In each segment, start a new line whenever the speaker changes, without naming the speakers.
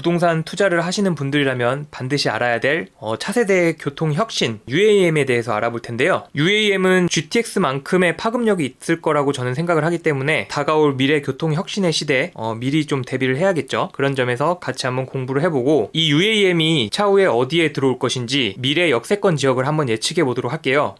부동산 투자를 하시는 분들이라면 반드시 알아야 될 차세대 교통 혁신 UAM에 대해서 알아볼 텐데요. UAM은 GTX만큼의 파급력이 있을 거라고 저는 생각을 하기 때문에 다가올 미래 교통 혁신의 시대에 미리 좀 대비를 해야겠죠. 그런 점에서 같이 한번 공부를 해보고 이 UAM이 차후에 어디에 들어올 것인지 미래 역세권 지역을 한번 예측해 보도록 할게요.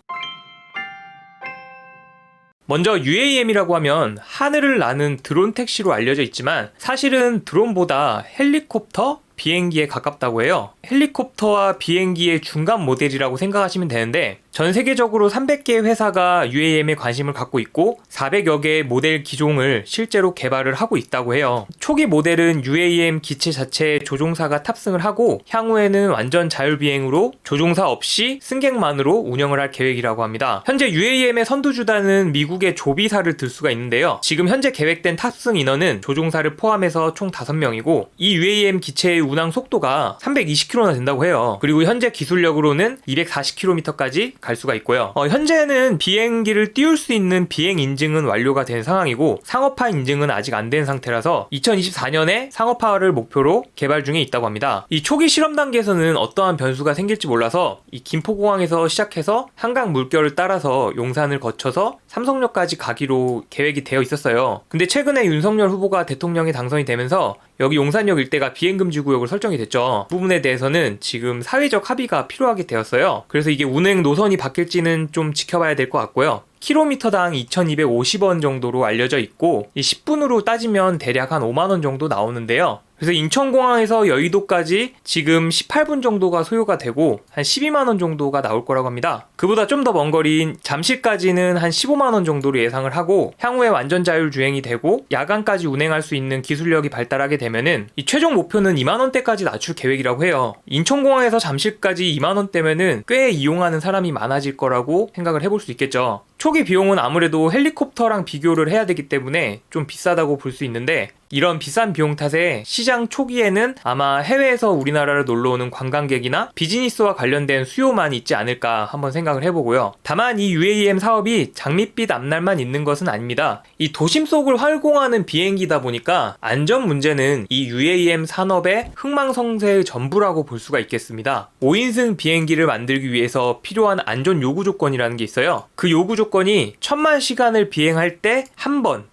먼저 UAM이라고 하면 하늘을 나는 드론 택시로 알려져 있지만 사실은 드론보다 헬리콥터, 비행기에 가깝다고 해요. 헬리콥터와 비행기의 중간 모델이라고 생각하시면 되는데 전 세계적으로 300개의 회사가 UAM에 관심을 갖고 있고 400여 개의 모델 기종을 실제로 개발을 하고 있다고 해요. 초기 모델은 UAM 기체 자체에 조종사가 탑승을 하고 향후에는 완전 자율비행으로 조종사 없이 승객만으로 운영을 할 계획이라고 합니다. 현재 UAM의 선두주자는 미국의 조비사를 들 수가 있는데요. 지금 현재 계획된 탑승 인원은 조종사를 포함해서 총 5명이고 이 UAM 기체의 운항 속도가 320km나 된다고 해요. 그리고 현재 기술력으로는 240km까지 갈 수가 있고요. 현재는 비행기를 띄울 수 있는 비행 인증은 완료가 된 상황이고 상업화 인증은 아직 안 된 상태라서 2024년에 상업화를 목표로 개발 중에 있다고 합니다. 이 초기 실험 단계에서는 어떠한 변수가 생길지 몰라서 이 김포공항에서 시작해서 한강 물결을 따라서 용산을 거쳐서 삼성역까지 가기로 계획이 되어 있었어요. 근데 최근에 윤석열 후보가 대통령에 당선이 되면서 여기 용산역 일대가 비행금지 구역으로 설정이 됐죠. 그 부분에 대해서는 지금 사회적 합의가 필요하게 되었어요. 그래서 이게 운행 노선이 바뀔지는 좀 지켜봐야 될 것 같고요. 킬로미터당 2,250원 정도로 알려져 있고 10분으로 따지면 대략 한 5만원 정도 나오는데요. 그래서 인천공항에서 여의도까지 지금 18분 정도가 소요가 되고 한 12만원 정도가 나올 거라고 합니다. 그보다 좀 더 먼 거리인 잠실까지는 한 15만원 정도로 예상을 하고 향후에 완전 자율 주행이 되고 야간까지 운행할 수 있는 기술력이 발달하게 되면은 이 최종 목표는 2만원대까지 낮출 계획이라고 해요. 인천공항에서 잠실까지 2만원대면은 꽤 이용하는 사람이 많아질 거라고 생각을 해볼 수 있겠죠. 초기 비용은 아무래도 헬리콥터랑 비교를 해야 되기 때문에 좀 비싸다고 볼 수 있는데 이런 비싼 비용 탓에 시장 초기에는 아마 해외에서 우리나라를 놀러오는 관광객이나 비즈니스와 관련된 수요만 있지 않을까 한번 생각을 해보고요. 다만 이 UAM 사업이 장밋빛 앞날만 있는 것은 아닙니다. 이 도심 속을 활공하는 비행기다 보니까 안전 문제는 이 UAM 산업의 흥망성쇠의 전부라고 볼 수가 있겠습니다. 5인승 비행기를 만들기 위해서 필요한 안전 요구 조건이라는 게 있어요. 그 요구 조건이 1000만 시간을 비행할 때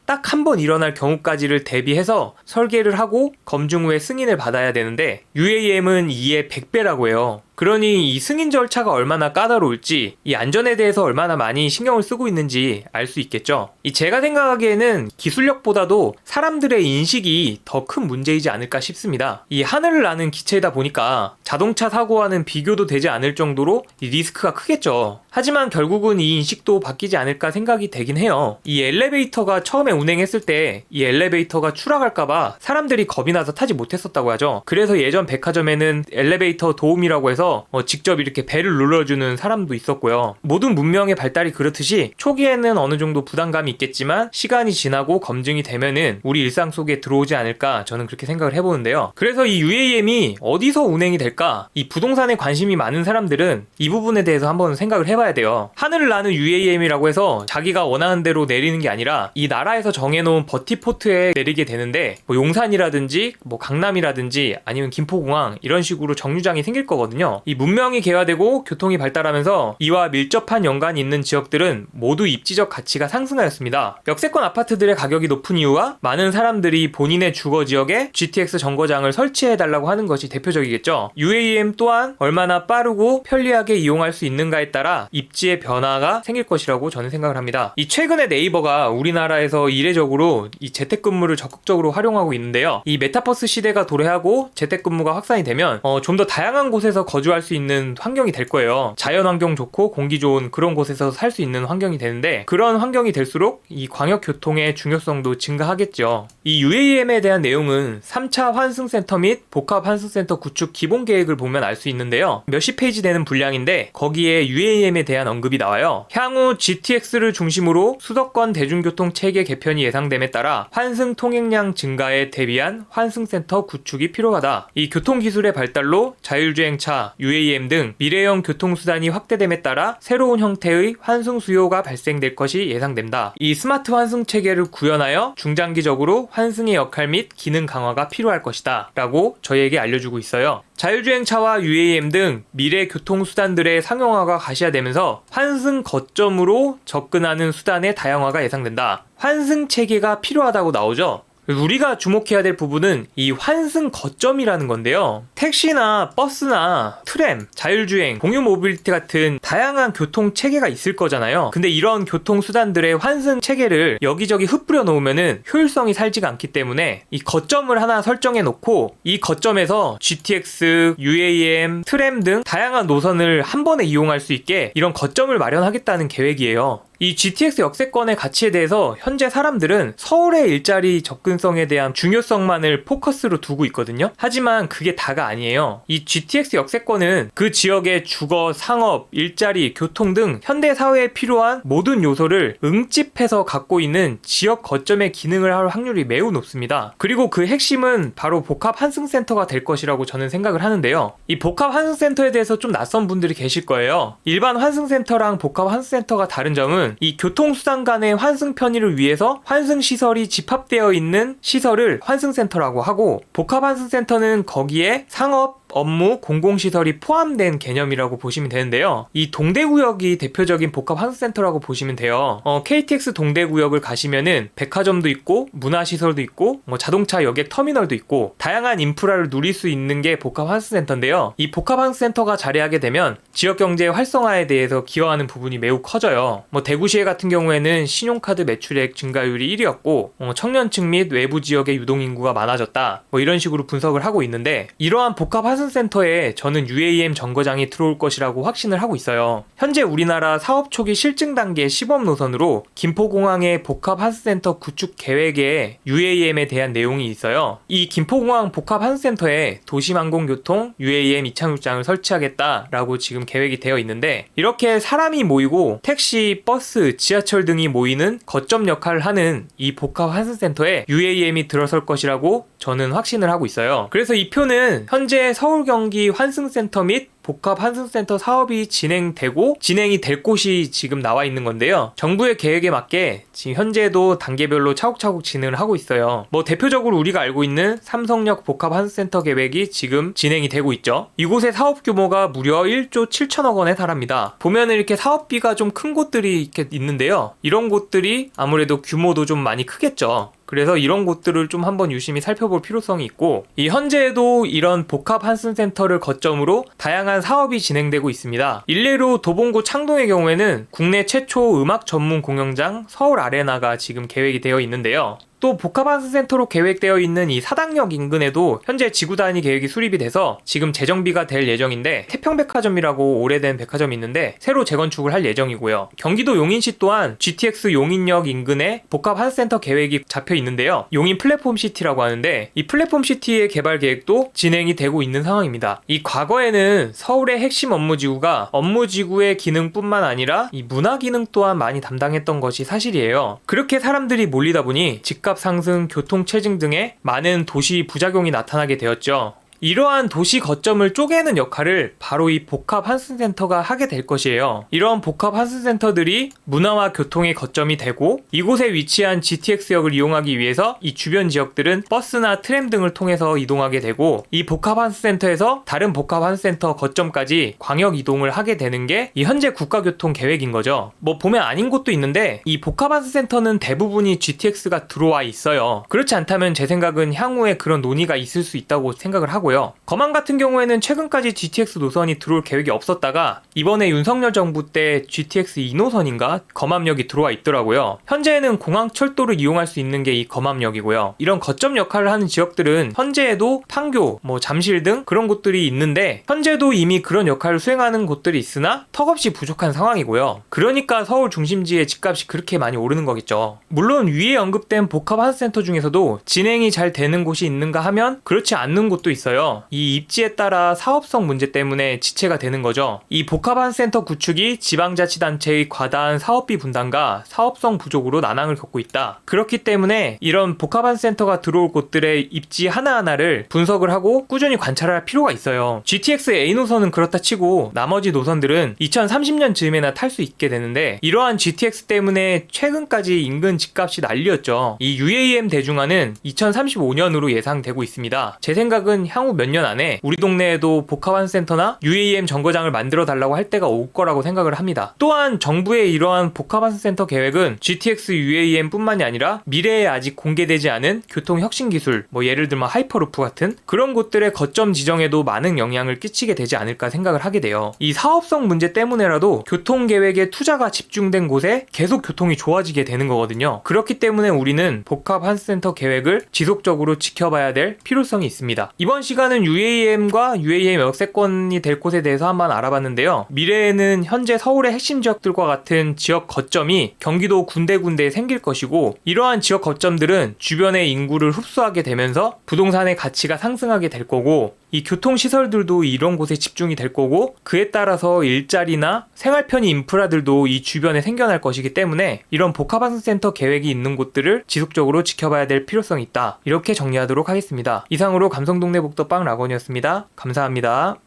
딱 한 번 일어날 경우까지를 대비해서 설계를 하고 검증 후에 승인을 받아야 되는데 UAM은 이의 100배라고 해요. 그러니 이 승인 절차가 얼마나 까다로울지 이 안전에 대해서 얼마나 많이 신경을 쓰고 있는지 알 수 있겠죠. 제가 생각하기에는 기술력보다도 사람들의 인식이 더 큰 문제이지 않을까 싶습니다. 이 하늘을 나는 기체이다 보니까 자동차 사고와는 비교도 되지 않을 정도로 이 리스크가 크겠죠. 하지만 결국은 이 인식도 바뀌지 않을까 생각이 되긴 해요. 이 엘리베이터가 처음에 운행했을 때 이 엘리베이터가 추락할까봐 사람들이 겁이 나서 타지 못했었다고 하죠. 그래서 예전 백화점에는 엘리베이터 도움이라고 해서 직접 이렇게 벨을 눌러주는 사람도 있었고요. 모든 문명의 발달이 그렇듯이 초기에는 어느 정도 부담감이 있겠지만 시간이 지나고 검증이 되면은 우리 일상 속에 들어오지 않을까 저는 그렇게 생각을 해보는데요. 그래서 이 UAM이 어디서 운행이 될까? 이 부동산에 관심이 많은 사람들은 이 부분에 대해서 한번 생각을 해봐야 돼요. 하늘을 나는 UAM이라고 해서 자기가 원하는 대로 내리는 게 아니라 이 나라에서 정해놓은 버티포트에 내리게 되는데 용산이라든지 강남이라든지 아니면 김포공항 이런 식으로 정류장이 생길 거거든요. 이 문명이 개화되고 교통이 발달하면서 이와 밀접한 연관이 있는 지역들은 모두 입지적 가치가 상승하였습니다. 역세권 아파트들의 가격이 높은 이유와 많은 사람들이 본인의 주거 지역에 GTX 정거장을 설치해달라고 하는 것이 대표적이겠죠. UAM 또한 얼마나 빠르고 편리하게 이용할 수 있는가에 따라 입지의 변화가 생길 것이라고 저는 생각을 합니다. 이 최근에 네이버가 우리나라에서 이례적으로 이 재택근무를 적극적으로 활용하고 있는데요. 이 메타버스 시대가 도래하고 재택근무가 확산이 되면 좀 더 다양한 곳에서 거주할 수 있는 환경이 될 거예요. 자연환경 좋고 공기 좋은 그런 곳에서 살 수 있는 환경이 되는데 그런 환경이 될수록 이 광역교통의 중요성도 증가하겠죠. 이 UAM에 대한 내용은 3차 환승센터 및 복합환승센터 구축 기본계획을 보면 알 수 있는데요. 몇십 페이지 되는 분량인데 거기에 UAM에 대한 언급이 나와요. 향후 GTX를 중심으로 수도권 대중교통 체계 개편이 예상됨에 따라 환승 통행량 증가에 대비한 환승센터 구축이 필요하다. 이 교통기술의 발달로 자율주행차, UAM 등 미래형 교통수단이 확대됨에 따라 새로운 형태의 환승 수요가 발생될 것이 예상된다. 이 스마트 환승 체계를 구현하여 중장기적으로 환승의 역할 및 기능 강화가 필요할 것이다 라고 저희에게 알려주고 있어요. 자율주행차와 UAM 등 미래 교통수단들의 상용화가 가시화되면서 환승 거점으로 접근하는 수단의 다양화가 예상된다. 환승 체계가 필요하다고 나오죠. 우리가 주목해야 될 부분은 이 환승 거점이라는 건데요. 택시나 버스나 트램, 자율주행, 공유 모빌리티 같은 다양한 교통 체계가 있을 거잖아요. 근데 이런 교통수단들의 환승 체계를 여기저기 흩뿌려 놓으면은 효율성이 살지가 않기 때문에 이 거점을 하나 설정해 놓고 이 거점에서 GTX, UAM, 트램 등 다양한 노선을 한 번에 이용할 수 있게 이런 거점을 마련하겠다는 계획이에요. 이 GTX 역세권의 가치에 대해서 현재 사람들은 서울의 일자리 접근성에 대한 중요성만을 포커스로 두고 있거든요. 하지만 그게 다가 아니에요. 이 GTX 역세권은 그 지역의 주거, 상업, 일자리, 교통 등 현대 사회에 필요한 모든 요소를 응집해서 갖고 있는 지역 거점의 기능을 할 확률이 매우 높습니다. 그리고 그 핵심은 바로 복합 환승센터가 될 것이라고 저는 생각을 하는데요. 이 복합 환승센터에 대해서 좀 낯선 분들이 계실 거예요. 일반 환승센터랑 복합 환승센터가 다른 점은 이 교통수단 간의 환승 편의를 위해서 환승시설이 집합되어 있는 시설을 환승센터라고 하고, 복합 환승센터는 거기에 상업, 업무, 공공시설이 포함된 개념이라고 보시면 되는데요. 이 동대구역이 대표적인 복합 환승센터라고 보시면 돼요. KTX 동대구역을 가시면은 백화점도 있고 문화시설도 있고 자동차 여객 터미널도 있고 다양한 인프라를 누릴 수 있는 게 복합 환승센터인데요. 이 복합 환승센터가 자리하게 되면 지역경제 활성화에 대해서 기여하는 부분이 매우 커져요. 대구시에 같은 경우에는 신용카드 매출액 증가율이 1위였고 청년층 및 외부 지역의 유동인구가 많아졌다. 이런 식으로 분석을 하고 있는데, 이러한 복합 환승센터에 저는 UAM 정거장이 들어올 것이라고 확신을 하고 있어요. 현재 우리나라 사업 초기 실증 단계 시범 노선으로 김포공항의 복합 환승센터 구축 계획에 UAM에 대한 내용이 있어요. 이 김포공항 복합 환승센터에 도심항공교통 UAM 이착륙장을 설치하겠다라고 지금 계획이 되어 있는데, 이렇게 사람이 모이고 택시, 버스, 지하철 등이 모이는 거점 역할을 하는 이 복합 환승센터에 UAM이 들어설 것이라고 저는 확신을 하고 있어요. 그래서 이 표는 현재 서울 경기 환승센터 및 복합 환승센터 사업이 진행이 될 곳이 지금 나와 있는 건데요. 정부의 계획에 맞게 지금 현재도 단계별로 차곡차곡 진행을 하고 있어요. 대표적으로 우리가 알고 있는 삼성역 복합 환승센터 계획이 지금 진행이 되고 있죠. 이곳의 사업 규모가 무려 1조 7천억 원에 달합니다. 보면은 이렇게 사업비가 좀 큰 곳들이 이렇게 있는데요. 이런 곳들이 아무래도 규모도 좀 많이 크겠죠. 그래서 이런 곳들을 좀 한번 유심히 살펴볼 필요성이 있고, 이 현재에도 이런 복합 환승센터를 거점으로 다양한 사업이 진행되고 있습니다. 일례로 도봉구 창동의 경우에는 국내 최초 음악 전문 공연장 서울 아레나가 지금 계획이 되어 있는데요. 또 복합 환승센터로 계획되어 있는 이 사당역 인근에도 현재 지구 단위 계획이 수립이 돼서 지금 재정비가 될 예정인데, 태평백화점이라고 오래된 백화점이 있는데 새로 재건축을 할 예정이고요. 경기도 용인시 또한 GTX 용인역 인근에 복합 환승센터 계획이 잡혀 있는데요. 용인 플랫폼시티라고 하는데, 이 플랫폼시티의 개발 계획도 진행이 되고 있는 상황입니다. 이 과거에는 서울의 핵심 업무지구가 업무지구의 기능뿐만 아니라 이 문화 기능 또한 많이 담당했던 것이 사실이에요. 그렇게 사람들이 몰리다 보니 집값 상승, 교통 체증 등의 많은 도시 부작용이 나타나게 되었죠. 이러한 도시 거점을 쪼개는 역할을 바로 이 복합 환승센터가 하게 될 것이에요. 이러한 복합 환승센터들이 문화와 교통의 거점이 되고, 이곳에 위치한 GTX역을 이용하기 위해서 이 주변 지역들은 버스나 트램 등을 통해서 이동하게 되고, 이 복합 환승센터에서 다른 복합 환승센터 거점까지 광역 이동을 하게 되는 게 이 현재 국가교통 계획인 거죠. 보면 아닌 곳도 있는데, 이 복합 환승센터는 대부분이 GTX가 들어와 있어요. 그렇지 않다면 제 생각은 향후에 그런 논의가 있을 수 있다고 생각을 하고요. 거망 같은 경우에는 최근까지 GTX 노선이 들어올 계획이 없었다가 이번에 윤석열 정부 때 GTX 2노선인가 검암역이 들어와 있더라고요. 현재는 공항철도를 이용할 수 있는 게 이 검암역이고요. 이런 거점 역할을 하는 지역들은 현재에도 판교, 잠실 등 그런 곳들이 있는데, 현재도 이미 그런 역할을 수행하는 곳들이 있으나 턱없이 부족한 상황이고요. 그러니까 서울 중심지의 집값이 그렇게 많이 오르는 거겠죠. 물론 위에 언급된 복합 환승센터 중에서도 진행이 잘 되는 곳이 있는가 하면 그렇지 않는 곳도 있어요. 있어요. 이 입지에 따라 사업성 문제 때문에 지체가 되는 거죠. 이 복합환센터 구축이 지방자치단체의 과다한 사업비 분담과 사업성 부족으로 난항을 겪고 있다. 그렇기 때문에 이런 복합환센터가 들어올 곳들의 입지 하나하나를 분석을 하고 꾸준히 관찰할 필요가 있어요. GTX A 노선은 그렇다 치고 나머지 노선들은 2030년 즈음에나 탈 수 있게 되는데, 이러한 GTX 때문에 최근까지 인근 집값이 난리였죠. 이 UAM 대중화는 2035년으로 예상되고 있습니다. 제 생각은 향후 몇 년 안에 우리 동네에도 복합환센터나 UAM 정거장을 만들어 달라고 할 때가 올 거라고 생각을 합니다. 또한 정부의 이러한 복합환센터 계획은 GTX UAM 뿐만이 아니라 미래에 아직 공개되지 않은 교통혁신기술, 예를 들면 하이퍼루프 같은 그런 곳들의 거점 지정에도 많은 영향을 끼치게 되지 않을까 생각을 하게 돼요. 이 사업성 문제 때문에라도 교통계획에 투자가 집중된 곳에 계속 교통이 좋아지게 되는 거거든요. 그렇기 때문에 우리는 복합환센터 계획을 지속적으로 지켜봐야 될 필요성이 있습니다. 이번 시간은 UAM과 UAM 역세권이 될 곳에 대해서 한번 알아봤는데요. 미래에는 현재 서울의 핵심 지역들과 같은 지역 거점이 경기도 군데군데 생길 것이고, 이러한 지역 거점들은 주변의 인구를 흡수하게 되면서 부동산의 가치가 상승하게 될 거고, 이 교통시설들도 이런 곳에 집중이 될 거고, 그에 따라서 일자리나 생활 편의 인프라들도 이 주변에 생겨날 것이기 때문에 이런 복합환센터 계획이 있는 곳들을 지속적으로 지켜봐야 될 필요성이 있다. 이렇게 정리하도록 하겠습니다. 이상으로 감성동네 복덕방 락원이었습니다. 감사합니다.